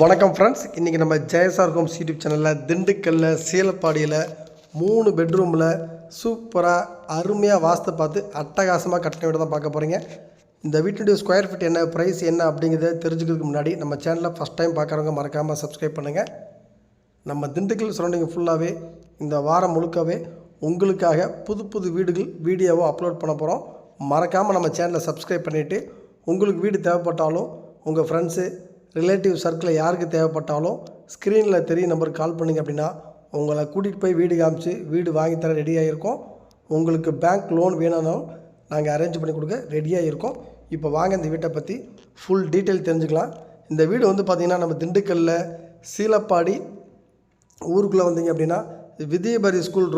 வணக்கம் ஃப்ரெண்ட்ஸ், இன்றைக்கி நம்ம ஜெயசார் ஹோம்ஸ் யூடியூப் சேனலில் திண்டுக்கல்லில் சீலப்பாடியில் 3 பெட்ரூமில் சூப்பராக அருமையாக வாஸ்து பார்த்து அட்டகாசமாக கட்டின வீடு தான் பார்க்க போகிறீங்க. இந்த வீட்டுடைய ஸ்கொயர் ஃபீட் என்ன, ப்ரைஸ் என்ன அப்படிங்கிறத தெரிஞ்சுக்கிறதுக்கு முன்னாடி நம்ம சேனலில் ஃபஸ்ட் டைம் பார்க்குறவங்க மறக்காமல் சப்ஸ்கிரைப் பண்ணுங்கள். நம்ம திண்டுக்கல் சரௌண்டிங் ஃபுல்லாகவே இந்த வாரம் முழுக்கவே உங்களுக்காக புது புது வீடுகள் வீடியோவை அப்லோட் பண்ண போகிறோம். மறக்காமல் நம்ம சேனலை சப்ஸ்கிரைப் பண்ணிவிட்டு உங்களுக்கு வீடு தேவைப்பட்டாலும் உங்கள் ஃப்ரெண்ட்ஸு ரிலேட்டிவ் சர்க்கிளில் யாருக்கு தேவைப்பட்டாலும் ஸ்க்ரீனில் தெரிய நம்பருக்கு கால் பண்ணிங்க அப்படின்னா உங்களை கூட்டிகிட்டு போய் வீடு காமிச்சு வீடு வாங்கித்தர ரெடியாக இருக்கோம். உங்களுக்கு பேங்க் லோன் வேணும்னாலும் நாங்கள் அரேஞ்ச் பண்ணி கொடுக்க ரெடியாக இருக்கோம். இப்போ வாங்க இந்த வீட்டை பற்றி ஃபுல் டீட்டெயில் தெரிஞ்சுக்கலாம். இந்த வீடு வந்து பார்த்திங்கன்னா நம்ம திண்டுக்கல்லில் சீலப்பாடி ஊருக்குள்ளே வந்தீங்க அப்படின்னா வித்யபரி ஸ்கூல்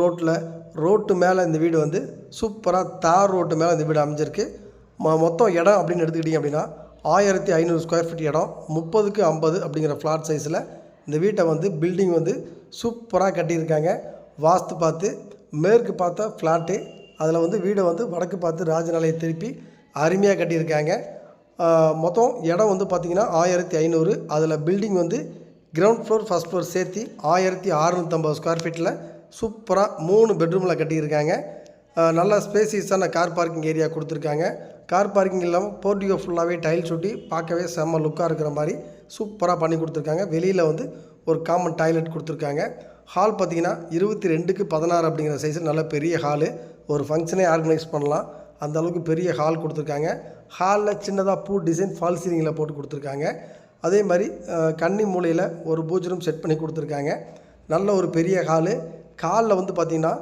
ரோட்டு மேலே இந்த வீடு வந்து சூப்பராக தார் ரோட்டு மேலே இந்த வீடு அமைஞ்சிருக்கு. மொத்தம் இடம் அப்படின்னு எடுத்துக்கிட்டிங்க அப்படின்னா 1500 ஸ்கொயர் ஃபீட் இடம், 30க்கு 50 அப்படிங்கிற ஃப்ளாட் சைஸில் இந்த வீட்டை வந்து பில்டிங் வந்து சூப்பராக கட்டியிருக்காங்க. வாஸ்து பார்த்து மேற்கு பார்த்த ஃப்ளாட்டு, அதில் வந்து வீடை வந்து வடக்கு பார்த்து ராஜநிலையை திருப்பி அருமையாக கட்டியிருக்காங்க. மொத்தம் இடம் வந்து பார்த்திங்கன்னா 1500, அதில் பில்டிங் வந்து கிரவுண்ட் ஃப்ளோர் ஃபஸ்ட் ஃப்ளோர் சேர்த்து 1650 ஸ்கொயர் ஃபீட்டில் சூப்பராக 3 பெட்ரூமில் கட்டியிருக்காங்க. நல்ல ஸ்பேசியஸான கார் பார்க்கிங் ஏரியா கொடுத்துருக்காங்க. கார் பார்க்கிங் இல்லாமல் போர்ட்டிகோ ஃபுல்லாகவே டைல்ஸ் ஒட்டி பார்க்கவே செம்ம லுக்காக இருக்கிற மாதிரி சூப்பராக பண்ணி கொடுத்துருக்காங்க. வெளியில் வந்து ஒரு காமன் டாய்லெட் கொடுத்துருக்காங்க. ஹால் பார்த்திங்கன்னா 22க்கு 16 அப்படிங்கிற சைஸில் நல்ல பெரிய ஹாலு, ஒரு ஃபங்க்ஷனே ஆர்கனைஸ் பண்ணலாம் அந்த அளவுக்கு பெரிய ஹால் கொடுத்துருக்காங்க. ஹாலில் சின்னதாக பூ டிசைன் ஃபால் சீலிங்கில் போட்டு கொடுத்துருக்காங்க. அதே மாதிரி கன்னி மூலையில் ஒரு பூஜ் ரூம் செட் பண்ணி கொடுத்துருக்காங்க. நல்ல ஒரு பெரிய ஹாலு. ஹாலில் வந்து பார்த்திங்கன்னா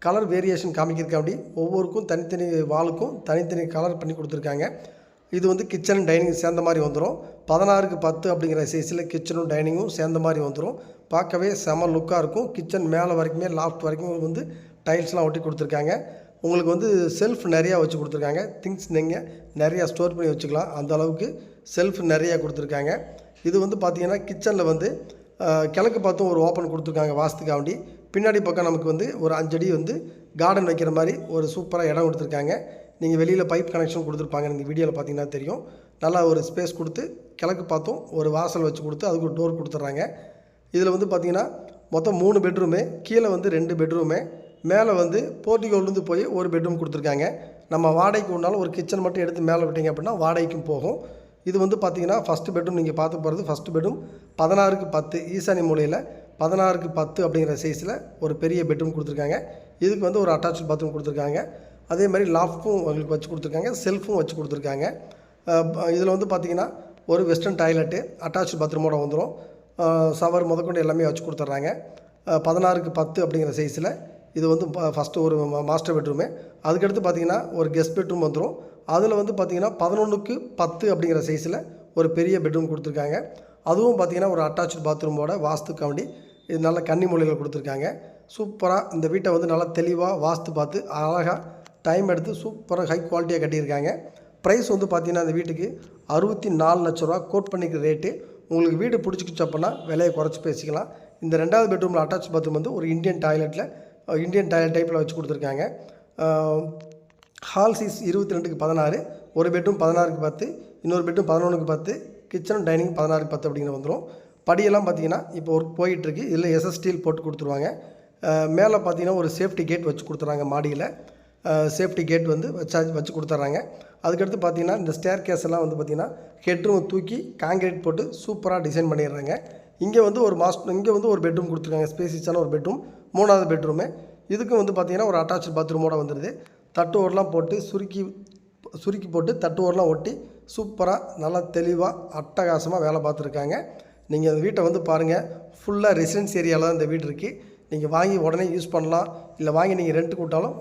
கலர் வேரியேஷன் காமிக்கிறக்காண்டி ஒவ்வொருக்கும் தனித்தனி வாலுக்கும் தனித்தனி கலர் பண்ணி கொடுத்துருக்காங்க. இது வந்து கிச்சன் டைனிங் சேர்ந்த மாதிரி வந்துடும். 16க்கு 10 அப்படிங்கிற சைஸில் கிச்சனும் டைனிங்கும் சேர்ந்த மாதிரி வந்துடும். பார்க்கவே செம லுக்காக இருக்கும். கிச்சன் மேலே வரைக்குமே லாஃப்ட் வரைக்கும் வந்து டைல்ஸ்லாம் ஒட்டி கொடுத்துருக்காங்க. உங்களுக்கு வந்து செல்ஃப் நிறையா வச்சு கொடுத்துருக்காங்க. திங்ஸ் நீங்கள் நிறையா ஸ்டோர் பண்ணி வச்சுக்கலாம், அந்த அளவுக்கு செல்ஃப் நிறையா கொடுத்துருக்காங்க. இது வந்து பார்த்திங்கன்னா கிச்சனில் வந்து கிழக்கு பார்த்தும் ஒரு ஓப்பன் கொடுத்துருக்காங்க வாஸ்துக்காண்டி. பின்னாடி பக்கம் நமக்கு வந்து ஒரு 5 அடி வந்து கார்டன் வைக்கிற மாதிரி ஒரு சூப்பராக இடம் கொடுத்துருக்காங்க. நீங்கள் வெளியில் பைப் கனெக்ஷன் கொடுத்துருப்பாங்க, இந்த வீடியோவில் பார்த்தீங்கன்னா தெரியும். நல்லா ஒரு ஸ்பேஸ் கொடுத்து கிழக்கு பார்த்தும் ஒரு வாசல் வச்சு கொடுத்து அதுக்கு ஒரு டோர் கொடுத்துட்றாங்க. இதில் வந்து பார்த்திங்கன்னா மொத்தம் 3 பெட்ரூமு, கீழே வந்து 2 பெட்ரூமு, மேலே வந்து போர்ட்டிகோலேருந்து போய் ஒரு பெட்ரூம் கொடுத்துருக்காங்க. நம்ம வாடகைக்கு ஒன்றாலும் ஒரு கிச்சன் மட்டும் எடுத்து மேலே விட்டிங்க அப்படின்னா வாடகைக்கும் போகும். இது வந்து பார்த்திங்கன்னா ஃபஸ்ட்டு பெட்ரூம் நீங்கள் பார்த்து போகிறது ஃபஸ்ட்டு பெட்ரூம் 16க்கு 10 ஈசானி மூலையில் 16க்கு 10 அப்படிங்கிற சைஸில் ஒரு பெரிய பெட்ரூம் கொடுத்துருக்காங்க. இதுக்கு வந்து ஒரு அட்டாச் பாத்ரூம் கொடுத்துருக்காங்க. அதே மாதிரி லாஃப்ட்டும் உங்களுக்கு வச்சு கொடுத்துருக்காங்க, செல்ஃபும் வச்சு கொடுத்துருக்காங்க. இதில் வந்து பார்த்திங்கன்னா ஒரு வெஸ்டர்ன் டாய்லெட்டு அட்டாச் பாத்ரூமோடு வந்துடும். ஷவர் முதற்கொண்டு எல்லாமே வச்சு கொடுத்துட்றாங்க. 16க்கு 10 அப்படிங்கிற சைஸில் இது வந்து ஃபஸ்ட்டு ஒரு மாஸ்டர் பெட்ரூமு. அதுக்கடுத்து பார்த்திங்கன்னா ஒரு கெஸ்ட் பெட்ரூம் வந்துடும். அதில் வந்து பார்த்திங்கன்னா 11க்கு 10 அப்படிங்கிற சைஸில் ஒரு பெரிய பெட்ரூம் கொடுத்துருக்காங்க. அதுவும் பார்த்திங்கன்னா ஒரு அட்டாச் பாத்ரூமோட வாஸ்துக்காண்டி இது நல்ல கன்னி மூலையில் கொடுத்துருக்காங்க. சூப்பராக இந்த வீட்டை வந்து நல்லா தெளிவாக வாஸ்து பார்த்து அழகாக டைம் எடுத்து சூப்பராக ஹை குவாலிட்டியாக கட்டியிருக்காங்க. ப்ரைஸ் வந்து பார்த்திங்கன்னா இந்த வீட்டுக்கு 64 லட்ச ரூபா கோட் பண்ணிக்கிற ரேட்டு. உங்களுக்கு வீடு பிடிச்சிக்கிச்சு அப்படின்னா விலையை குறைச்சி பேசிக்கலாம். இந்த 2வது பெட்ரூமில் அட்டாச் பாத்ரூம் வந்து ஒரு இந்தியன் டாய்லெட் டைப்பில் வச்சு கொடுத்துருக்காங்க. ஹால் சைஸ் 22க்கு 16, ஒரு பெட்ரூம் 16க்கு 10, இன்னொரு பெட்ரூம் 11க்கு 10, கிச்சனும் டைனிங் 16க்கு 10 அப்படிங்கிற வந்துடும். படியெல்லாம் பார்த்திங்கன்னா இப்போ ஒர்க் போயிட்டுருக்கு. இதில் எஸ்எஸ் ஸ்டீல் போட்டு கொடுத்துருவாங்க. மேலே பார்த்திங்கன்னா ஒரு சேஃப்டி கேட் வச்சு கொடுத்துறாங்க. மாடியில் சேஃப்டி கேட் வந்து வச்சு கொடுத்துட்றாங்க. அதுக்கடுத்து பார்த்திங்கன்னா இந்த ஸ்டேர் கேஸ் எல்லாம் வந்து பார்த்திங்கன்னா ஹெட்ரூம் தூக்கி காங்கிரீட் போட்டு சூப்பராக டிசைன் பண்ணிடுறாங்க. இங்கே வந்து ஒரு பெட்ரூம் கொடுத்துருக்காங்க, ஸ்பேசியஸான ஒரு பெட்ரூம், 3வது பெட்ரூமு. இதுக்கும் வந்து பார்த்திங்கன்னா ஒரு அட்டாச் பாத்ரூமோடு வந்துடுது. தட்டு ஓரெலாம் போட்டு சுருக்கி போட்டு தட்டு ஓரெலாம் ஒட்டி சூப்பராக நல்லா தெளிவாக அட்டகாசமாக வேலை பார்த்துருக்காங்க. நீங்கள் அந்த வீட்டை வந்து பாருங்கள், ஃபுல்லாக ரெசிடென்ஸ் ஏரியாவில் தான் இந்த வீடு இருக்குது. நீங்கள் வாங்கி உடனே யூஸ் பண்ணலாம், இல்லை வாங்கி நீங்கள் ரெண்ட்டுக்கு விட்டாலும்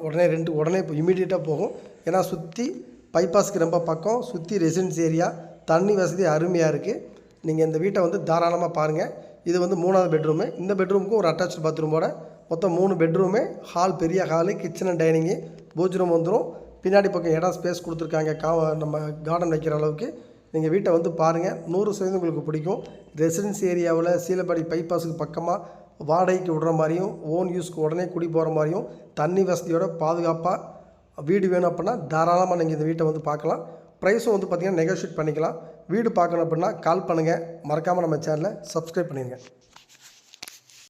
உடனே இப்போ இமீடியட்டாக போகும். ஏன்னா சுற்றி பைபாஸ்க்கு ரொம்ப பக்கம், சுற்றி ரெசிடென்ஸ் ஏரியா, தண்ணி வசதி அருமையாக இருக்குது. நீங்கள் இந்த வீட்டை வந்து தாராளமாக பாருங்கள். இது வந்து 3வது பெட்ரூமு. இந்த பெட்ரூமுக்கும் ஒரு அட்டாச் பாத்ரூமோட மொத்தம் 3 பெட்ரூமு, ஹால் பெரிய hall, kitchen and dining, Bhuj room வந்துடும். பின்னாடி பக்கம் இடம் ஸ்பேஸ் கொடுத்துருக்காங்க, நம்ம கார்டன் வைக்கிற அளவுக்கு. நீங்கள் வீட்டை வந்து பாருங்கள், 100% உங்களுக்கு பிடிக்கும். ரெசிடென்ஸ் ஏரியாவில் சீலப்பாடி பைபாஸுக்கு பக்கமாக வாடகைக்கு விடுற மாதிரியும் ஓன் யூஸ்க்கு உடனே குடி போகிற மாதிரியும் தண்ணி வசதியோட பாதுகாப்பாக வீடு வேணும் அப்படின்னா தாராளமாக நீங்கள் இந்த வீட்டை வந்து பார்க்கலாம். ப்ரைஸும் வந்து பார்த்திங்கன்னா நெகோஷியேட் பண்ணிக்கலாம். வீடு பார்க்கணும் அப்படின்னா கால் பண்ணுங்கள். மறக்காமல் நம்ம சேனலை சப்ஸ்கிரைப் பண்ணிடுங்க.